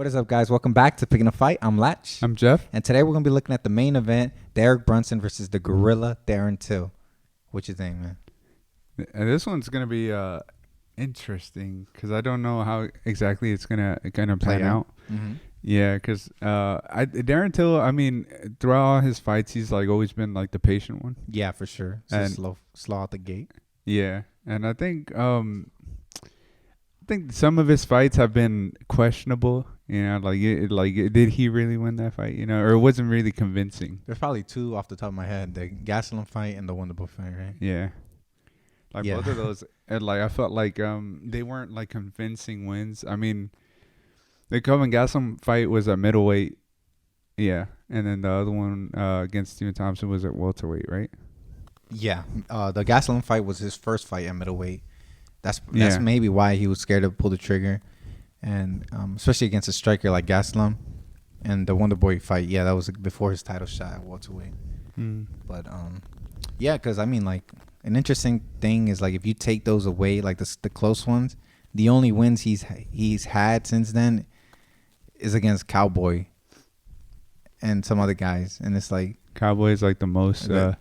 What is up, guys? Welcome back to Picking a Fight. I'm Latch. I'm Jeff. And today we're going to be looking at the main event, Derek Brunson versus the Gorilla Darren Till. What you think, man? And this one's gonna be interesting because I don't know how exactly it's gonna play out. Mm-hmm. Yeah, because Darren Till, I mean, throughout all his fights, he's like always been like the patient one. Yeah, for sure. So And- slow out the gate. Yeah, and I think some of his fights have been questionable. You know, did he really win that fight? You know, or it wasn't really convincing. There's probably two off the top of my head: the Gastelum fight and the Wonderboy fight, right? Yeah. Like Yeah. both of those, and like I felt like they weren't like convincing wins. I mean, the Kevin Gastelum fight was at middleweight, yeah, and then the other one against Steven Thompson was at welterweight, right? Yeah. The Gastelum fight was his first fight at middleweight. That's Yeah. maybe why he was scared to pull the trigger, and especially against a striker like Gastelum. And the Wonderboy fight, yeah, that was before his title shot at welterweight. But yeah, because I mean, like, an interesting thing is, like, if you take those away, like the close ones, the only wins he's had since then is against Cowboy and some other guys, and it's like Cowboy is like the most the-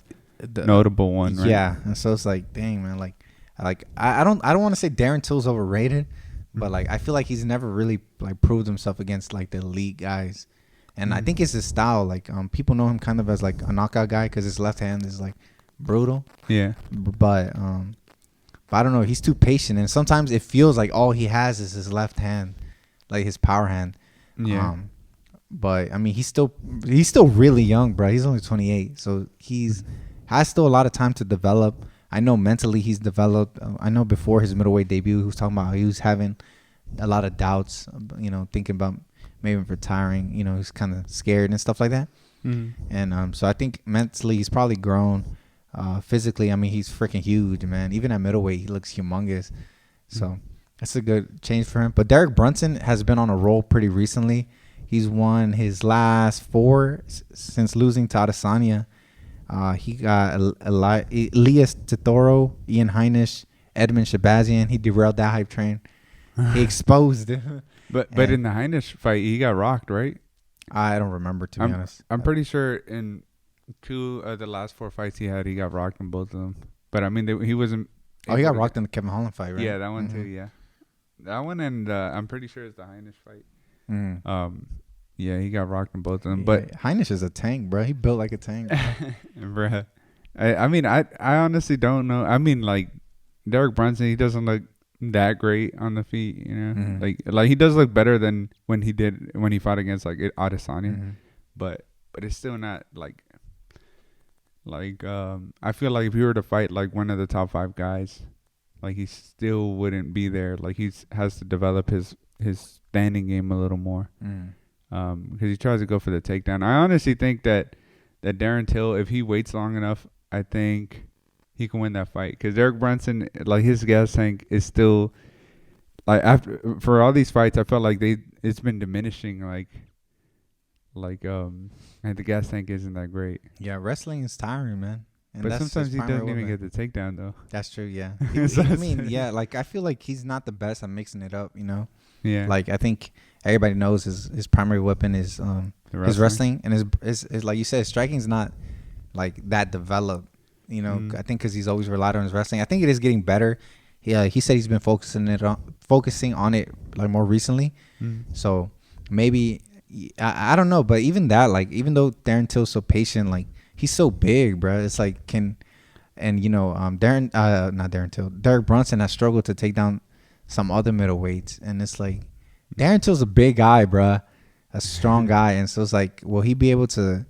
notable one, right? yeah. And so it's like, dang, man, I don't want to say Darren Till's overrated, but like I feel like he's never really like proved himself against like the elite guys. And I think it's his style. Like people know him kind of as like a knockout guy because his left hand is like brutal. Yeah. But I don't know. He's too patient, and sometimes it feels like all he has is his left hand, like his power hand. Yeah. But I mean, he's still really young, bro. He's only 28, so has still a lot of time to develop. I know mentally he's developed. I know before his middleweight debut, he was talking about how he was having a lot of doubts. You know, thinking about maybe retiring. You know, he's kind of scared and stuff like that. And so I think mentally he's probably grown. Physically, I mean, he's freaking huge, man. Even at middleweight, he looks humongous. So that's a good change for him. But Derek Brunson has been on a roll pretty recently. He's won his last 4 since losing to Adesanya. He got Elias Totoro, Ian Heinisch, Edmund Shabazian. He derailed that hype train. He exposed it. But in the Heinisch fight, he got rocked, right? I don't remember, to be honest. I'm pretty sure in 2 of the last 4 fights he had, he got rocked in both of them. But I mean, he wasn't. Oh, he got rocked in the Kevin Holland fight, right? Yeah, that one too. Yeah, that one, and I'm pretty sure it's the Heinisch fight. Yeah, he got rocked in both of them. Yeah, But Heinisch is a tank, bro. He built like a tank. bruh, I mean, I honestly don't know. I mean, like Derek Brunson, he doesn't look that great on the feet. You know, like he does look better than when he fought against like Adesanya. But it's still not like I feel like if he were to fight like one of the top 5 guys, like he still wouldn't be there. Like has to develop his standing game a little more. Because he tries to go for the takedown. I honestly think that Darren Till, if he waits long enough, I think he can win that fight. Because Derek Brunson, like his gas tank is still for all these fights, I felt like it's been diminishing. Like the gas tank isn't that great. Yeah, wrestling is tiring, man. And But that's sometimes his he doesn't primary even weapon. get the takedown though. That's true, yeah. So I mean, yeah, like I feel like he's not the best at mixing it up, you know? Yeah. Like I think everybody knows his primary weapon is his wrestling, and his like you said, striking's not like that developed, you know. I think because he's always relied on his wrestling. I think it is getting better. He said he's been focusing on it like more recently. So maybe I don't know, but even that, like even though Darren Till's so patient, like he's so big, bro. It's like and you know Derek Brunson has struggled to take down some other middleweights, and it's like Darren Till's a big guy, bruh, a strong guy, and so it's like, will he be able to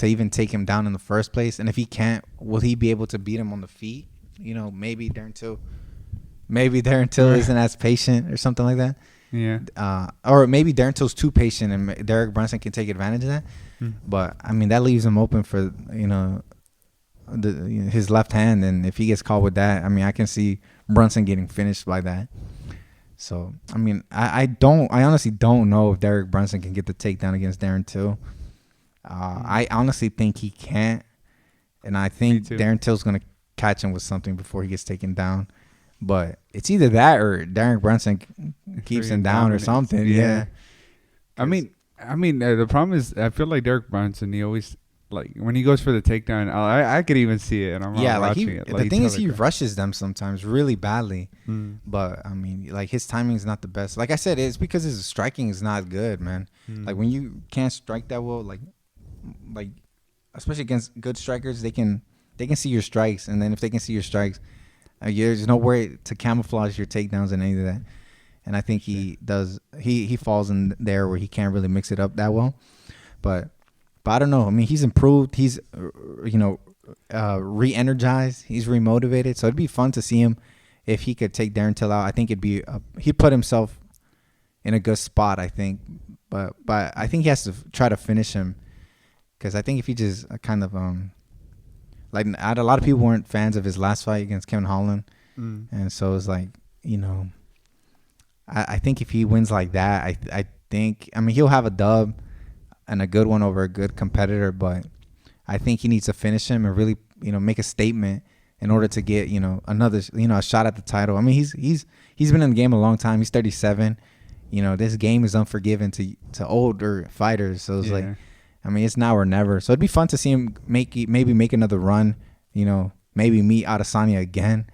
even take him down in the first place? And if he can't, will he be able to beat him on the feet? You know, maybe Darren Till isn't as patient or something like that. Yeah. Or maybe Darren Till's too patient, and Derek Brunson can take advantage of that. But I mean, that leaves him open for his left hand, and if he gets caught with that, I mean, I can see Brunson getting finished by that. So I mean, I honestly don't know if Derek Brunson can get the takedown against Darren Till. I honestly think he can't, and I think Darren Till's gonna catch him with something before he gets taken down. But it's either that or Derek Brunson keeps him down or something. Yeah. I mean, the problem is I feel like Derek Brunson. He always like when he goes for the takedown. I could even see it, and I'm not watching it. The thing is, he rushes them sometimes really badly. But I mean, like his timing is not the best. Like I said, it's because his striking is not good, man. Like when you can't strike that well, like especially against good strikers, they can see your strikes, and then if they can see your strikes, there's no way to camouflage your takedowns and any of that. And I think he does. He falls in there where he can't really mix it up that well. But I don't know. I mean, he's improved. He's re-energized. He's remotivated. So it'd be fun to see him if he could take Darren Till out. I think he'd put himself in a good spot. I think, but I think he has to try to finish him, because I think if he just kind of like a lot of people weren't fans of his last fight against Kevin Holland, and so it's like I think if he wins like that, I think he'll have a dub and a good one over a good competitor, but I think he needs to finish him and really make a statement in order to get another a shot at the title. I mean he's been in the game a long time. He's 37. This game is unforgiving to older fighters, so it's like it's now or never. So it'd be fun to see him maybe make another run. Maybe meet Adesanya again.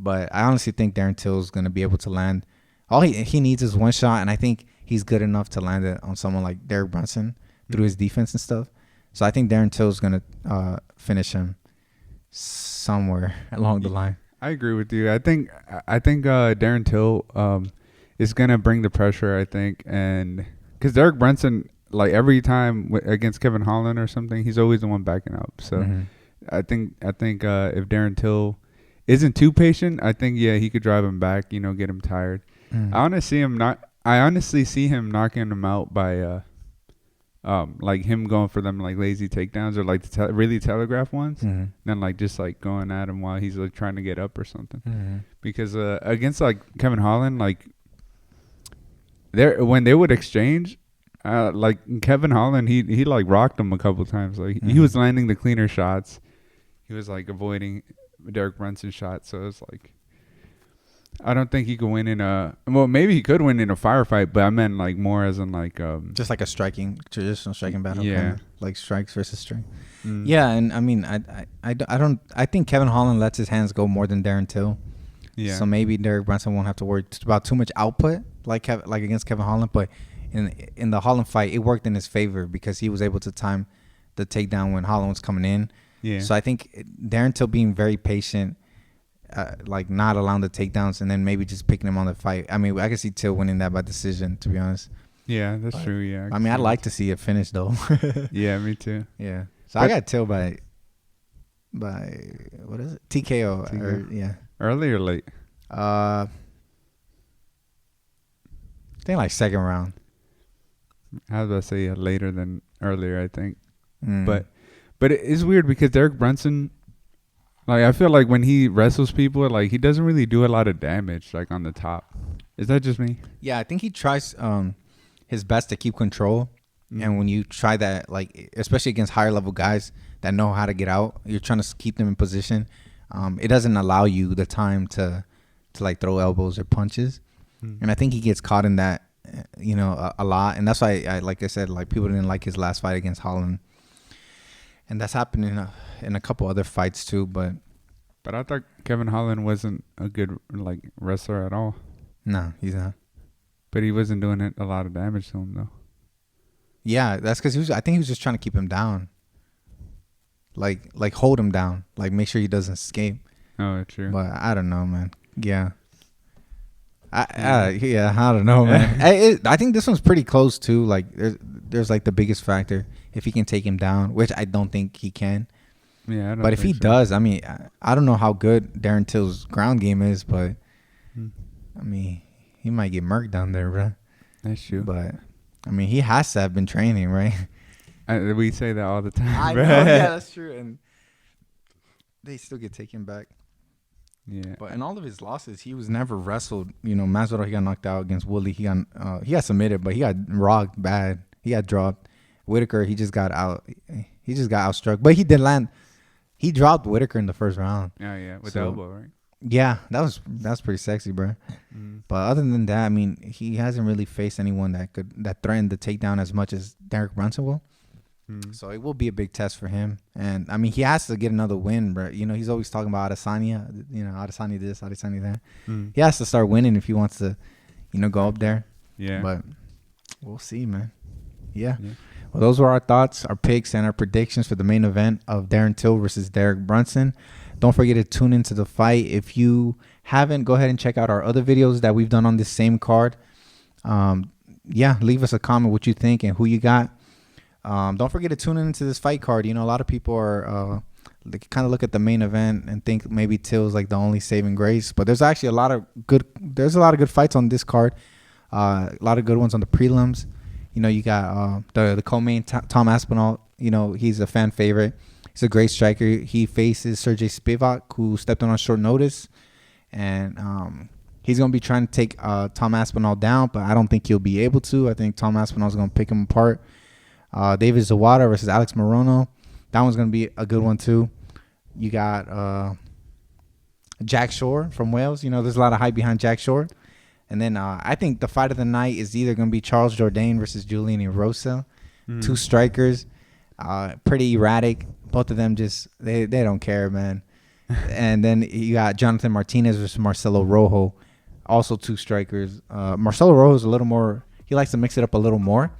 But I honestly think Darren Till is going to be able to land. All he needs is one shot, and I think he's good enough to land it on someone like Derek Brunson through his defense and stuff. So I think Darren Till is going to finish him somewhere along the line. I agree with you. I think Darren Till is going to bring the pressure, I think, and because Derek Brunson, like every time against Kevin Holland or something, he's always the one backing up. So I think if Darren Till isn't too patient, I think he could drive him back, get him tired. I honestly see him knocking him out by like him going for them like lazy takedowns or like really telegraph ones, then like just like going at him while he's like trying to get up or something. Because against like Kevin Holland, like when they would exchange, like Kevin Holland, he like rocked him a couple times. Like he was landing the cleaner shots, he was like avoiding Derek Brunson shot. So it's like I don't think he could win maybe he could win in a firefight, but I meant like more as in like just like a traditional striking battle, kind of, like strikes versus strike. Yeah, and I think Kevin Holland lets his hands go more than Darren Till. Yeah. So maybe Derek Brunson won't have to worry about too much output like against Kevin Holland, but in the Holland fight, it worked in his favor because he was able to time the takedown when Holland was coming in. Yeah. So I think Darren Till being very patient, like not allowing the takedowns, and then maybe just picking him on the fight. I mean, I could see Till winning that by decision, to be honest. Yeah, that's true. Yeah. I'd like to see it finish though. Yeah, me too. Yeah. So I got Till by what is it? TKO. Or, early or late? I think like second round. I was about to say later than earlier, I think. But it is weird because Derek Brunson, like I feel like when he wrestles people, like he doesn't really do a lot of damage, like on the top. Is that just me? Yeah, I think he tries his best to keep control. And when you try that, like especially against higher level guys that know how to get out, you're trying to keep them in position. It doesn't allow you the time to like throw elbows or punches. And I think he gets caught in that, a lot. And that's why like I said, like people didn't like his last fight against Holland. And that's happened in a couple other fights too, but I thought Kevin Holland wasn't a good like wrestler at all. No, he's not. But he wasn't doing a lot of damage to him though. Yeah, that's because I think he was just trying to keep him down. Like hold him down, like make sure he doesn't escape. Oh, true. But I don't know, man. Yeah. I don't know, man. I think this one's pretty close too. Like there's like the biggest factor if he can take him down, which I don't think he can. Yeah, but if he does, I mean, I don't know how good Darren Till's ground game is, but I mean, he might get murked down there, bro. That's true. But I mean, he has to have been training, right? We say that all the time. I know, yeah, that's true, and they still get taken back. Yeah. But in all of his losses, he was never wrestled. Masvidal, he got knocked out against Woodley. He got submitted, but he got rocked bad. He got dropped. Whitaker, he just got outstruck. But he did land. He dropped Whitaker in the first round. Oh, yeah. With the elbow, right? Yeah, that was pretty sexy, bro. But other than that, I mean, he hasn't really faced anyone that threatened the takedown as much as Derek Brunson will. So it will be a big test for him. And I mean, he has to get another win, bro. You know, he's always talking about Adesanya, Adesanya this, Adesanya that. He has to start winning if he wants to, go up there. Yeah. But we'll see, man. Yeah. Well, those were our thoughts, our picks, and our predictions for the main event of Darren Till versus Derek Brunson. Don't forget to tune into the fight. If you haven't, go ahead and check out our other videos that we've done on this same card. Leave us a comment what you think and who you got. Don't forget to tune into this fight card. You know, a lot of people are they kind of look at the main event and think maybe Till's like the only saving grace, but there's actually a lot of good fights on this card. A lot of good ones on the prelims. You know, you got the co-main Tom Aspinall. You know, he's a fan favorite. He's a great striker. He faces Sergey Spivak, who stepped on short notice, and he's gonna be trying to take Tom Aspinall down, but I don't think he'll be able to. I think Tom Aspinall's gonna pick him apart. David Zawada versus Alex Morono. That one's going to be a good one, too. You got Jack Shore from Wales. You know, there's a lot of hype behind Jack Shore. And then I think the fight of the night is either going to be Charles Jourdain versus Julian Erosa. Two strikers. Pretty erratic. Both of them just, they don't care, man. And then you got Jonathan Martinez versus Marcelo Rojo. Also two strikers. Marcelo Rojo is a little more, he likes to mix it up a little more.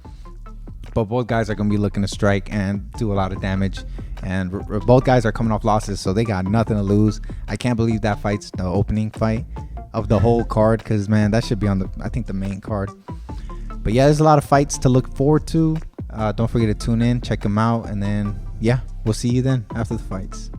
But both guys are going to be looking to strike and do a lot of damage. And both guys are coming off losses, so they got nothing to lose. I can't believe that fight's the opening fight of the whole card because, man, that should be on the main card. But, yeah, there's a lot of fights to look forward to. Don't forget to tune in, check them out. And then, yeah, we'll see you then after the fights.